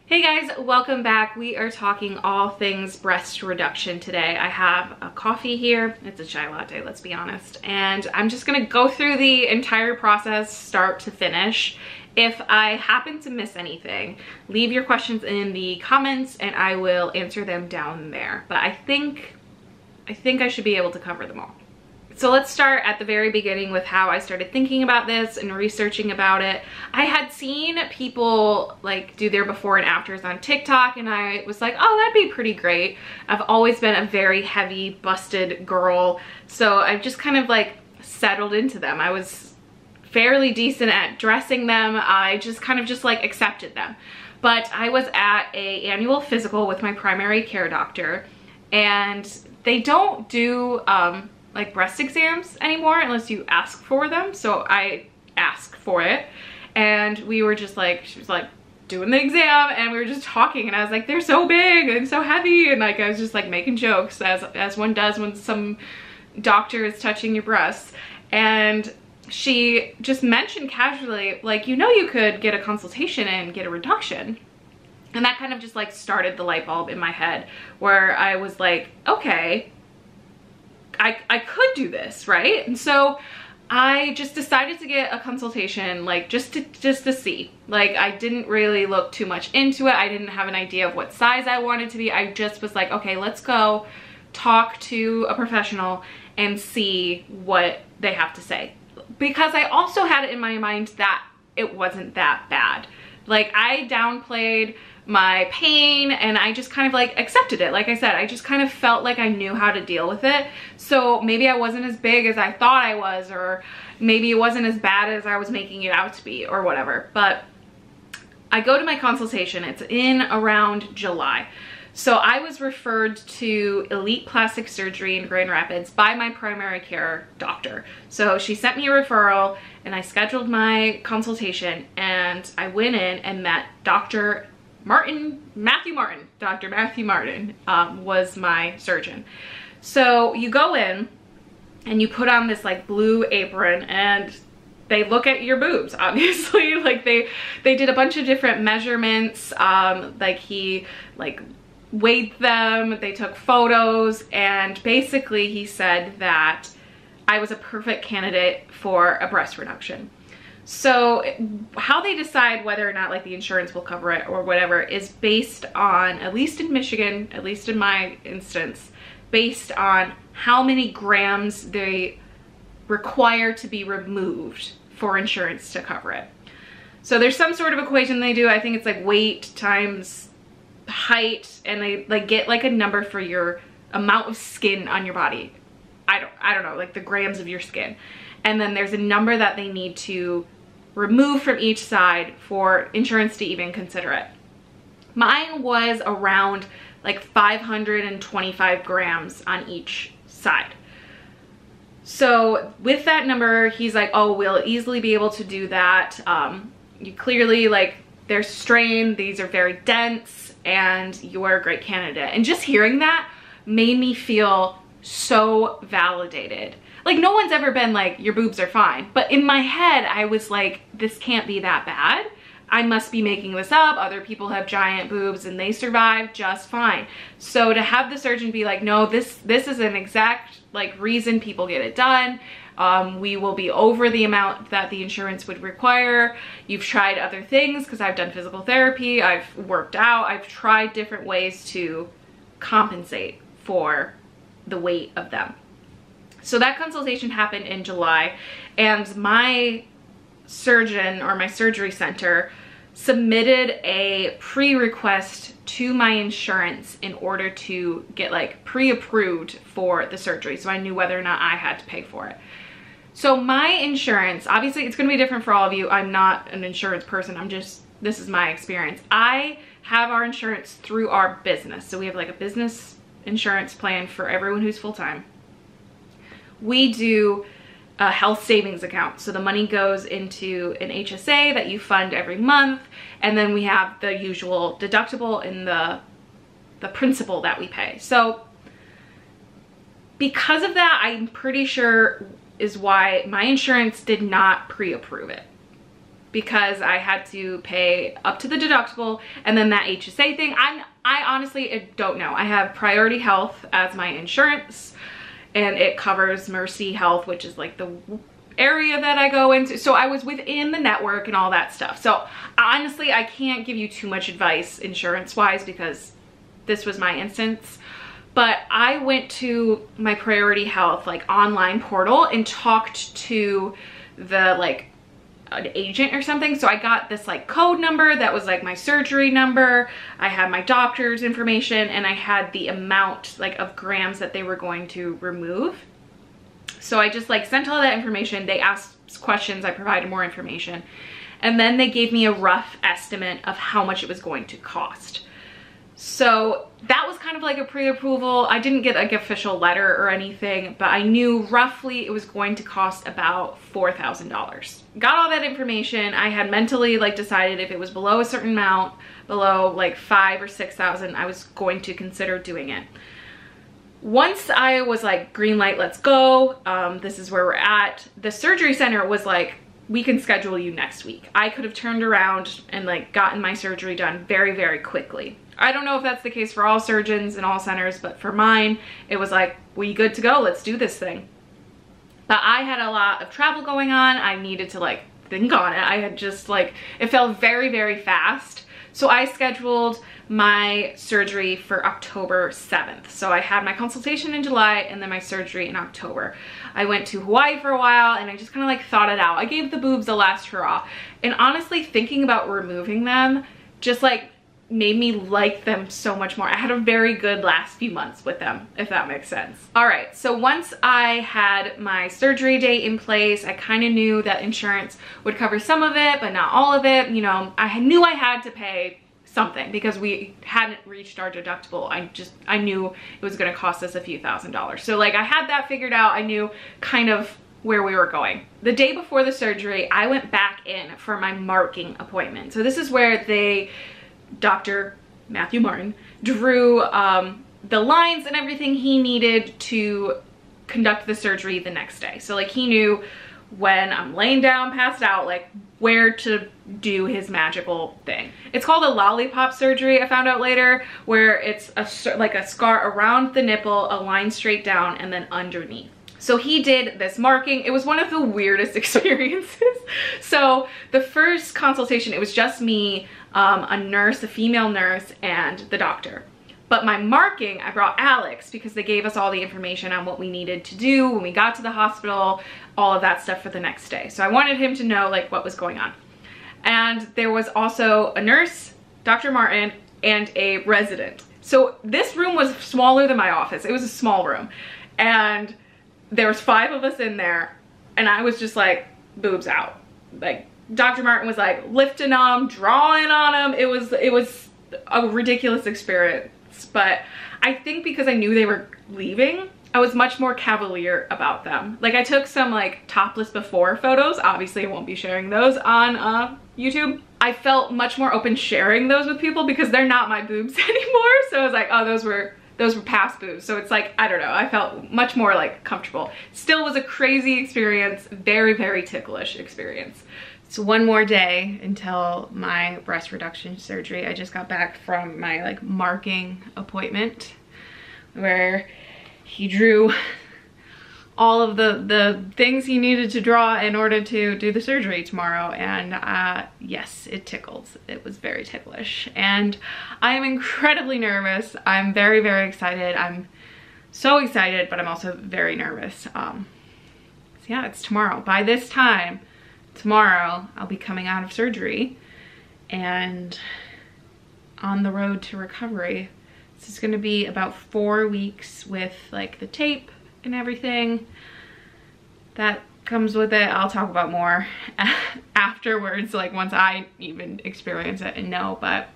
Hey guys, welcome back. We are talking all things breast reduction today. I have a coffee here. It's a chai latte, let's be honest. And I'm just gonna go through the entire process, start to finish. If I happen to miss anything, leave your questions in the comments and I will answer them down there. But I think I should be able to cover them all. So let's start at the very beginning with how I started thinking about this and researching about it. I had seen people like do their before and afters on TikTok and I was like, oh, that'd be pretty great. I've always been a very heavy busted girl. So I've just kind of like settled into them. I was fairly decent at dressing them. I just kind of just like accepted them. But I was at an annual physical with my primary care doctor and they don't do like breast exams anymore unless you ask for them. So I asked for it and we were just like, she was like doing the exam and we were just talking and I was like, they're so big and so heavy, and like I was just like making jokes as one does when some doctor is touching your breasts. And she just mentioned casually, like, you know, you could get a consultation and get a reduction. And that kind of just like started the light bulb in my head where I was like, okay, I could do this, right? And so I just decided to get a consultation, like just to see. Like I didn't really look too much into it. I didn't have an idea of what size I wanted to be. I just was like, okay, let's go talk to a professional and see what they have to say. Because I also had it in my mind that it wasn't that bad. Like I downplayed my pain and I just kind of like accepted it. Like I said, I just kind of felt like I knew how to deal with it. So maybe I wasn't as big as I thought I was, or maybe it wasn't as bad as I was making it out to be, or whatever. But I go to my consultation. It's in around July. So I was referred to Elite Plastic Surgery in Grand Rapids by my primary care doctor. So she sent me a referral and I scheduled my consultation and I went in and met Dr. Matthew Martin was my surgeon. So you go in and you put on this like blue apron and they look at your boobs, obviously. Like they did a bunch of different measurements. Like he like weighed them, they took photos, and basically he said that I was a perfect candidate for a breast reduction. So how they decide whether or not like the insurance will cover it or whatever is based on, at least in Michigan, at least in my instance, based on how many grams they require to be removed for insurance to cover it. So there's some sort of equation they do. I think it's like weight times height, and they like get like a number for your amount of skin on your body. I don't know, like the grams of your skin. And then there's a number that they need to remove from each side for insurance to even consider it. Mine was around like 525 grams on each side. So with that number, he's like, oh, we'll easily be able to do that. You clearly, like, they're strained, these are very dense, and you're a great candidate. And just hearing that made me feel so validated. Like no one's ever been like, your boobs are fine. But in my head, I was like, this can't be that bad. I must be making this up. Other people have giant boobs and they survive just fine. So to have the surgeon be like, no, this is an exact like reason people get it done. We will be over the amount that the insurance would require. You've tried other things, because I've done physical therapy, I've worked out, I've tried different ways to compensate for the weight of them. So that consultation happened in July, and my surgeon or my surgery center submitted a pre-request to my insurance in order to get like pre-approved for the surgery, so I knew whether or not I had to pay for it. So my insurance, obviously it's going to be different for all of you. I'm not an insurance person. This is my experience. I have our insurance through our business. So we have like a business insurance plan for everyone who's full-time. We do a health savings account. So the money goes into an HSA that you fund every month. And then we have the usual deductible and the principal that we pay. So because of that, I'm pretty sure is why my insurance did not pre-approve it. because I had to pay up to the deductible, and then that HSA thing, I honestly don't know. I have Priority Health as my insurance, and it covers Mercy Health, which is like the area that I go into. So I was within the network and all that stuff. So honestly, I can't give you too much advice insurance wise because this was my instance. But I went to my Priority Health like online portal and talked to the like an agent or something. So I got this like code number that was like my surgery number. I had my doctor's information, and I had the amount like of grams that they were going to remove. So I just like sent all that information. They asked questions, I provided more information, and then they gave me a rough estimate of how much it was going to cost. So that was kind of like a pre-approval. I didn't get like an official letter or anything, but I knew roughly it was going to cost about $4,000. Got all that information. I had mentally like decided if it was below a certain amount, below like 5,000 or 6,000, I was going to consider doing it. Once I was like, green light, let's go. This is where we're at. The surgery center was like, we can schedule you next week. I could have turned around and like gotten my surgery done very, very quickly. I don't know if that's the case for all surgeons and all centers, but for mine, it was like, we good to go, let's do this thing. But I had a lot of travel going on. I needed to like think on it. I had just like, it felt very, very fast. So I scheduled my surgery for October 7th. So I had my consultation in July and then my surgery in October. I went to Hawaii for a while and I just kind of like thought it out. I gave the boobs a last hurrah. And honestly, thinking about removing them just like made me like them so much more. I had a very good last few months with them, if that makes sense. All right, so once I had my surgery date in place, I kind of knew that insurance would cover some of it, but not all of it. You know, I knew I had to pay something because we hadn't reached our deductible. I knew it was gonna cost us a few $1,000s. So like I had that figured out. I knew kind of where we were going. The day before the surgery, I went back in for my marking appointment. So this is where Dr. Matthew Martin drew the lines and everything he needed to conduct the surgery the next day. So like he knew when I'm laying down, passed out, like where to do his magical thing. It's called a lollipop surgery, I found out later, where it's like a scar around the nipple, a line straight down, and then underneath. So he did this marking. It was one of the weirdest experiences. So the first consultation, it was just me, a nurse, a female nurse, and the doctor. But my marking, I brought Alex because they gave us all the information on what we needed to do when we got to the hospital, all of that stuff for the next day. So I wanted him to know like what was going on. And there was also a nurse, Dr. Martin, and a resident. So this room was smaller than my office. It was a small room. And there was 5 of us in there, and I was just like, boobs out. Like, Dr. Martin was like lifting them, drawing on them. It was a ridiculous experience, but I think because I knew they were leaving, I was much more cavalier about them. Like I took some like topless before photos. Obviously I won't be sharing those on YouTube. I felt much more open sharing those with people because they're not my boobs anymore. So I was like, oh, those were past boobs. So it's like, I don't know, I felt much more like comfortable. Still was a crazy experience, very, very ticklish experience. So one more day until my breast reduction surgery. I just got back from my like marking appointment where he drew all of the things he needed to draw in order to do the surgery tomorrow. And yes, it tickled. It was very ticklish. And I am incredibly nervous. I'm very, very excited. I'm so excited, but I'm also very nervous. So yeah, it's tomorrow. By this time, tomorrow, I'll be coming out of surgery and on the road to recovery. This is gonna be about 4 weeks with like the tape and everything that comes with it. I'll talk about more afterwards, like once I even experience it and know. But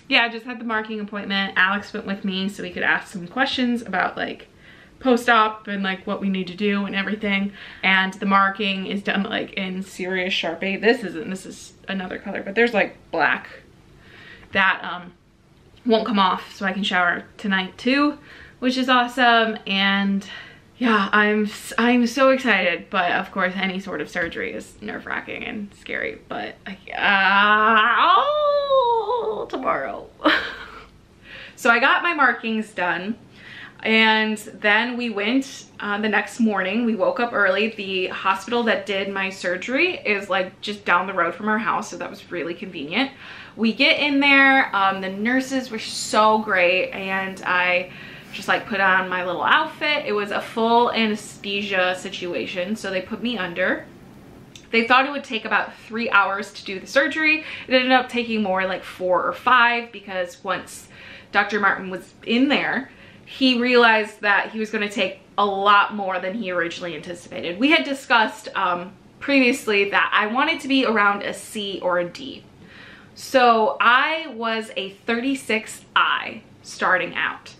yeah, I just had the marking appointment. Alex went with me so we could ask some questions about like post-op and like what we need to do and everything. And the marking is done like in serious Sharpie. This is another color, but there's like black that won't come off, so I can shower tonight too, which is awesome. And yeah, I'm so excited, but of course any sort of surgery is nerve-wracking and scary, but tomorrow. So I got my markings done, and then we went the next morning. We woke up early. The hospital that did my surgery is like just down the road from our house, so that was really convenient. We get in there, the nurses were so great, and I just like put on my little outfit. It was a full anesthesia situation, so they put me under. They thought it would take about 3 hours to do the surgery. It ended up taking more, like 4 or 5, because once Dr. Martin was in there, he realized that he was going to take a lot more than he originally anticipated. We had discussed previously that I wanted to be around a C or a D. So I was a 36I starting out,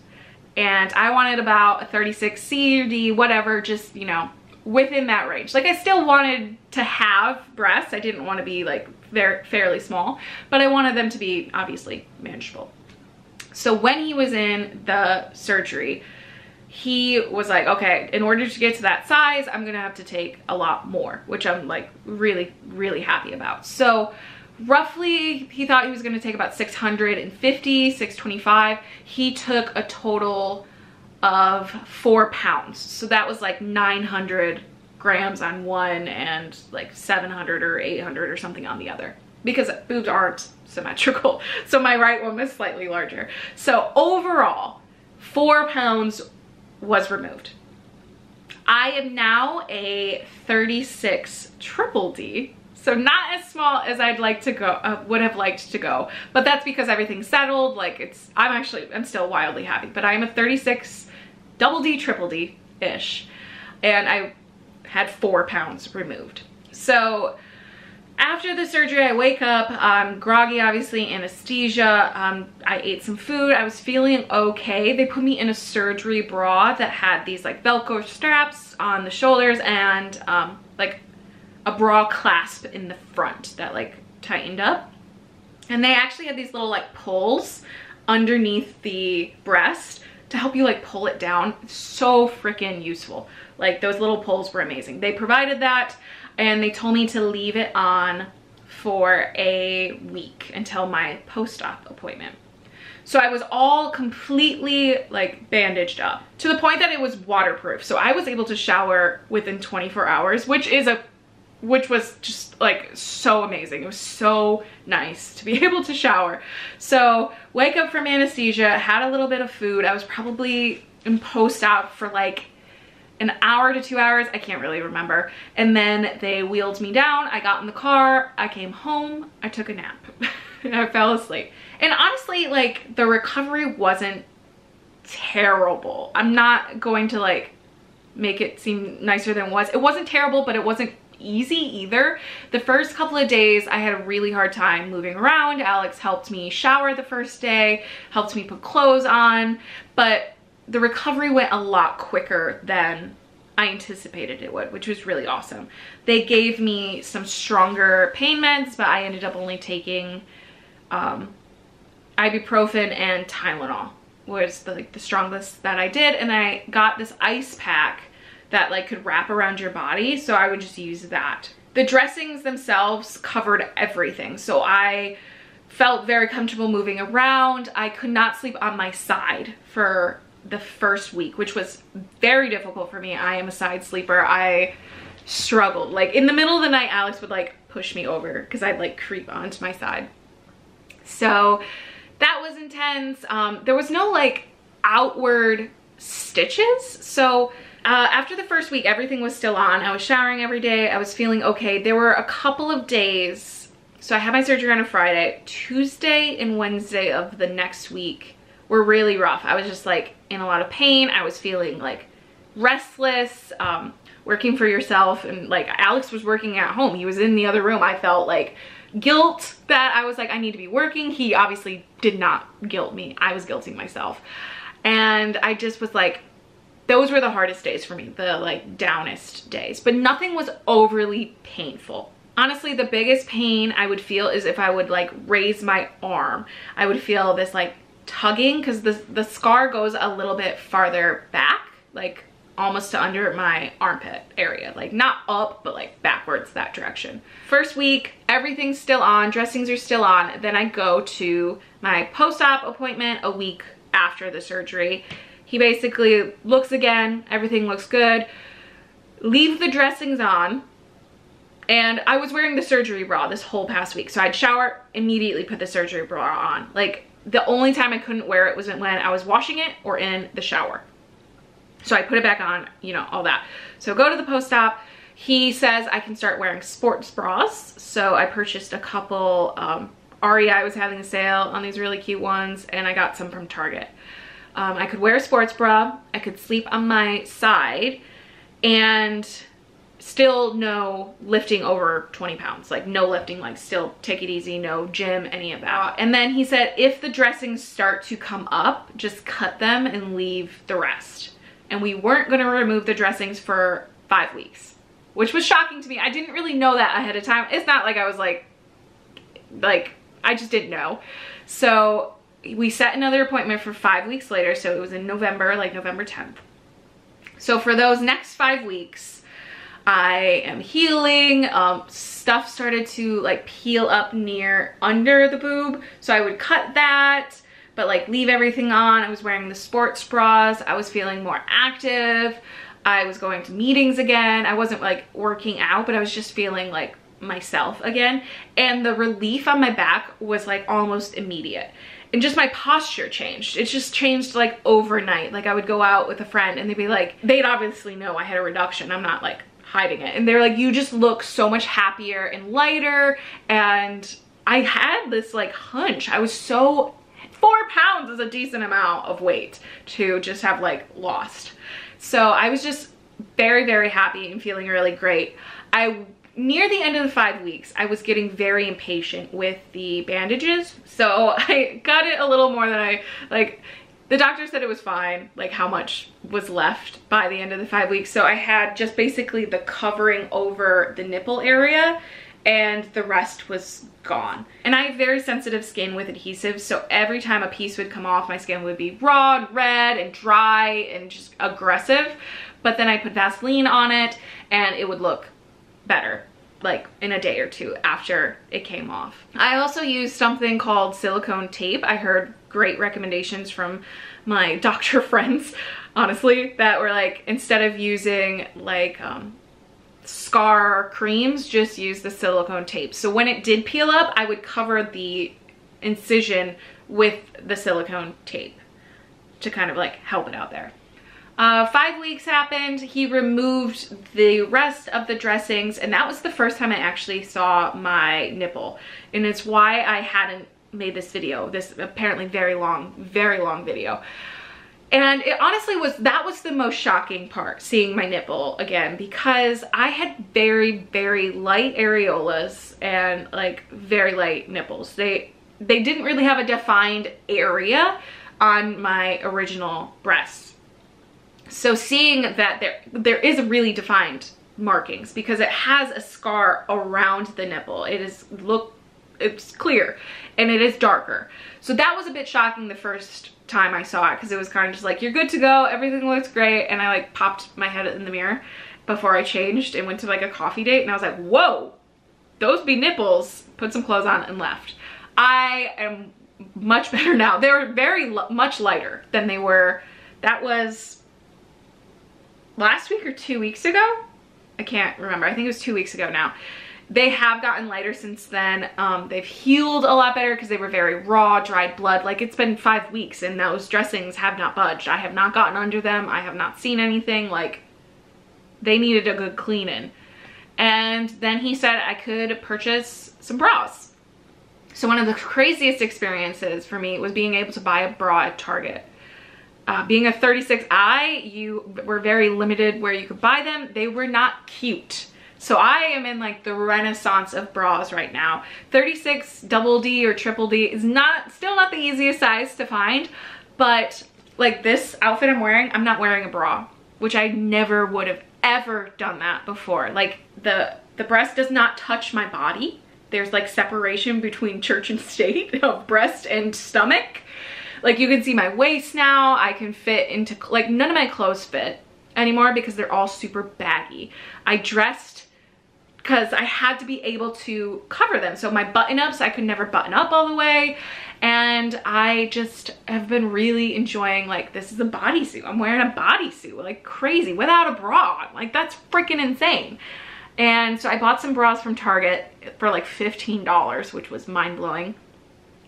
and I wanted about a 36C or D, whatever, just, you know, within that range. Like, I still wanted to have breasts. I didn't want to be like fairly small, but I wanted them to be obviously manageable. So when he was in the surgery, he was like, okay, in order to get to that size, I'm gonna have to take a lot more, which I'm like really, really happy about. So roughly, he thought he was gonna take about 650, 625. He took a total of 4 pounds. So that was like 900 grams on one and like 700 or 800 or something on the other, because boobs aren't symmetrical. So my right one was slightly larger. So overall, 4 pounds was removed. I am now a 36 triple D. So not as small as I'd like to go, would have liked to go, but that's because everything's settled. Like, I'm still wildly happy, but I'm a 36 double D, triple D-ish, and I had 4 pounds removed. So after the surgery, I wake up, I'm groggy, obviously, anesthesia. I ate some food. I was feeling okay. They put me in a surgery bra that had these like Velcro straps on the shoulders and like a bra clasp in the front that like tightened up. And they actually had these little like pulls underneath the breast to help you like pull it down. It's so freaking useful. Like, those little pulls were amazing. They provided that, and they told me to leave it on for a week until my post-op appointment. So I was all completely like bandaged up to the point that it was waterproof. So I was able to shower within 24 hours, which was just like so amazing. It was so nice to be able to shower. So wake up from anesthesia, had a little bit of food. I was probably in post-op for like an hour to 2 hours. I can't really remember. And then they wheeled me down. I got in the car. I came home. I took a nap. And I fell asleep. And honestly, like, the recovery wasn't terrible. I'm not going to like make it seem nicer than it was. It wasn't terrible, but it wasn't easy either. The first couple of days I had a really hard time moving around. Alex helped me shower the first day, helped me put clothes on, but the recovery went a lot quicker than I anticipated it would, which was really awesome. They gave me some stronger pain meds, but I ended up only taking ibuprofen and Tylenol was the strongest that I did. And I got this ice pack that like could wrap around your body, so I would just use that. The dressings themselves covered everything, so I felt very comfortable moving around. I could not sleep on my side for the first week, which was very difficult for me. I am a side sleeper. I struggled. Like, in the middle of the night, Alex would like push me over because I'd like creep onto my side. So that was intense. There was no like outward stitches. So after the first week, everything was still on. I was showering every day. I was feeling okay. There were a couple of days. So I had my surgery on a Friday. Tuesday and Wednesday of the next week were really rough. I was just like in a lot of pain. I was feeling like restless, working for yourself, and like Alex was working at home. He was in the other room. I felt like guilt that I was like, I need to be working. He obviously did not guilt me. I was guilting myself. And I just was like, those were the hardest days for me, the like downest days, but nothing was overly painful. Honestly, the biggest pain I would feel is if I would like raise my arm. I would feel this like tugging because the scar goes a little bit farther back, like almost to under my armpit area, like not up, but like backwards that direction. First week, everything's still on, dressings are still on. Then I go to my post-op appointment a week after the surgery. He basically looks again, everything looks good. Leave the dressings on. And I was wearing the surgery bra this whole past week. So I'd shower, immediately put the surgery bra on. Like the only time I couldn't wear it was when I was washing it or in the shower. So I put it back on, you know, all that. So go to the post-op. He says I can start wearing sports bras. So I purchased a couple. REI was having a sale on these really cute ones, and I got some from Target. I could wear a sports bra. I could sleep on my side, and still no lifting over 20 pounds, like no lifting, like still take it easy, no gym, any of that. And then he said, if the dressings start to come up, just cut them and leave the rest. And we weren't gonna remove the dressings for 5 weeks, which was shocking to me. I didn't really know that ahead of time. It's not like I was like, I just didn't know. So we set another appointment for 5 weeks later. So it was in November, like November 10th. So for those next 5 weeks, I am healing. Stuff started to like peel up near under the boob. So I would cut that, but like leave everything on. I was wearing the sports bras. I was feeling more active. I was going to meetings again. I wasn't like working out, but I was just feeling like myself again. And the relief on my back was like almost immediate. And just my posture changed. It just changed like overnight. Like I would go out with a friend and they'd be like, they'd obviously know I had a reduction. I'm not like hiding it. And they're like, you just look so much happier and lighter. And I had this like hunch. I was so, 4 pounds is a decent amount of weight to just have like lost. So I was just very, very happy and feeling really great. Near the end of the 5 weeks, I was getting very impatient with the bandages. So I got it a little more than I, like, the doctor said it was fine, like how much was left by the end of the 5 weeks. So I had just basically the covering over the nipple area and the rest was gone. And I have very sensitive skin with adhesives. So every time a piece would come off, my skin would be raw and red and dry and just aggressive. But then I put Vaseline on it and it would look better, like in a day or two after it came off. I also used something called silicone tape. I heard great recommendations from my doctor friends, honestly, that were like, instead of using like scar creams, just use the silicone tape. So when it did peel up, I would cover the incision with the silicone tape to kind of like help it out there. 5 weeks happened. He removed the rest of the dressings, and that was the first time I actually saw my nipple. And it's why I hadn't made this video, this apparently very long video. And it honestly was, that was the most shocking part, seeing my nipple again, because I had very, very light areolas and like very light nipples. They didn't really have a defined area on my original breasts. So seeing that there is really defined markings because it has a scar around the nipple. It's clear and it is darker. So that was a bit shocking the first time I saw it, because it was kind of just like, you're good to go, everything looks great. And I like popped my head in the mirror before I changed and went to like a coffee date, and I was like, whoa, those be nipples. Put some clothes on and left. I am much better now. They were very much lighter than they were. That was last week or 2 weeks ago? I can't remember. I think it was 2 weeks ago now. They have gotten lighter since then. They've healed a lot better because they were very raw, dried blood. Like, it's been 5 weeks and those dressings have not budged. I have not gotten under them. I have not seen anything. Like, they needed a good cleaning. And then he said I could purchase some bras. So one of the craziest experiences for me was being able to buy a bra at Target. Being a 36I, you were very limited where you could buy them. They were not cute. So I am in like the renaissance of bras right now. 36 double D or triple D is still not the easiest size to find, but like this outfit I'm wearing, I'm not wearing a bra, which I never would have ever done that before. Like the breast does not touch my body. There's like separation between church and state of breast and stomach. Like you can see my waist now. I can fit into, like, none of my clothes fit. anymore because they're all super baggy. I dressed because I had to be able to cover them. So my button-ups, I could never button up all the way. And I just have been really enjoying, like, this is a bodysuit. I'm wearing a bodysuit like crazy without a bra. Like, that's freaking insane. And so I bought some bras from Target for like $15, which was mind-blowing.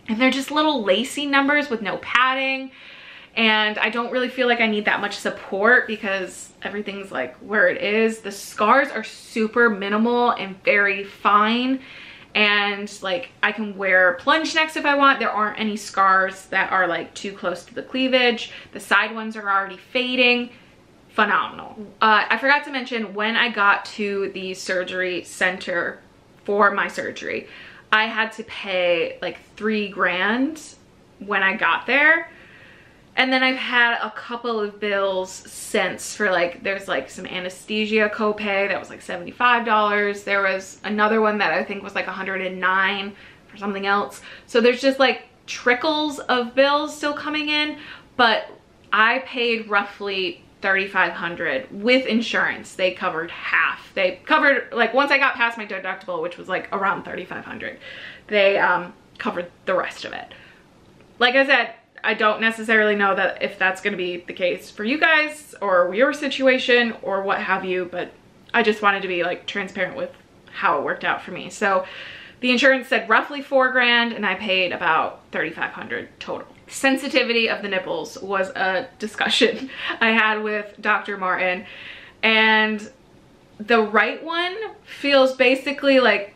And they're just little lacy numbers with no padding. And I don't really feel like I need that much support because everything's like where it is. The scars are super minimal and very fine. And like I can wear plunge necks if I want. There aren't any scars that are like too close to the cleavage. The side ones are already fading. Phenomenal. I forgot to mention, when I got to the surgery center for my surgery, I had to pay like $3 grand when I got there. And then I've had a couple of bills since for like, there's like some anesthesia copay that was like $75. There was another one that I think was like $109 for something else. So there's just like trickles of bills still coming in, but I paid roughly $3,500 with insurance. They covered half. They covered, like, once I got past my deductible, which was like around $3,500, they covered the rest of it. Like I said, I don't necessarily know that if that's going to be the case for you guys or your situation or what have you, but I just wanted to be like transparent with how it worked out for me. So the insurance said roughly $4 grand and I paid about $3,500 total. Sensitivity of the nipples was a discussion I had with Dr. Martin, and the right one feels basically like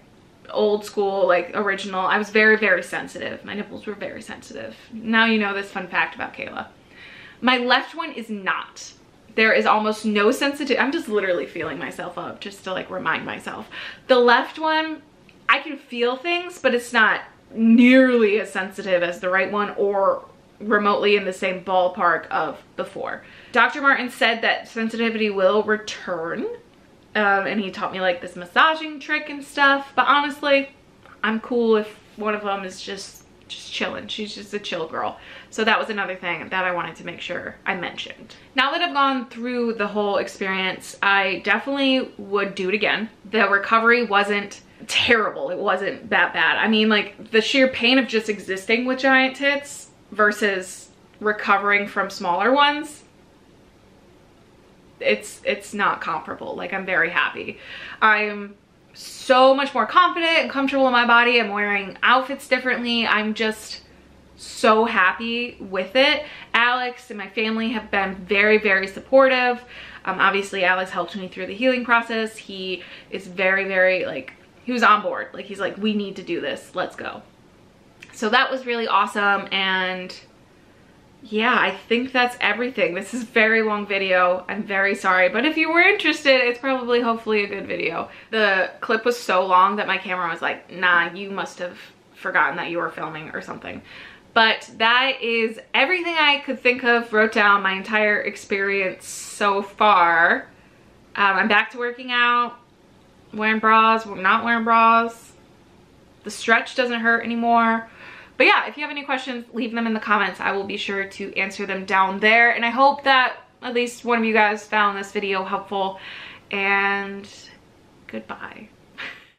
old school, like original. I was very, very sensitive. My nipples were very sensitive. Now you know this fun fact about Kayla. My left one is not. There is almost no sensitivity. I'm just literally feeling myself up just to like remind myself. The left one, I can feel things, but it's not nearly as sensitive as the right one or remotely in the same ballpark of before. Dr. Martin said that sensitivity will return, and he taught me like this massaging trick and stuff, but honestly, I'm cool if one of them is just chilling. She's just a chill girl. So that was another thing that I wanted to make sure I mentioned. Now that I've gone through the whole experience, I definitely would do it again. The recovery wasn't terrible. It wasn't that bad. I mean, like, the sheer pain of just existing with giant tits versus recovering from smaller ones, it's not comparable. Like, I'm very happy. I'm so much more confident and comfortable in my body. I'm wearing outfits differently. I'm just so happy with it. Alex and my family have been very, very supportive. Obviously Alex helped me through the healing process. He is very, very, like, he was on board. Like, he's like, we need to do this, let's go. So that was really awesome. And yeah, I think that's everything. This is a very long video. I'm very sorry, but if you were interested, it's probably hopefully a good video. The clip was so long that my camera was like, nah, you must have forgotten that you were filming or something. But that is everything I could think of, wrote down my entire experience so far. I'm back to working out, wearing bras, we're not wearing bras. The stretch doesn't hurt anymore. But yeah, if you have any questions, leave them in the comments. I will be sure to answer them down there. And I hope that at least one of you guys found this video helpful. And goodbye.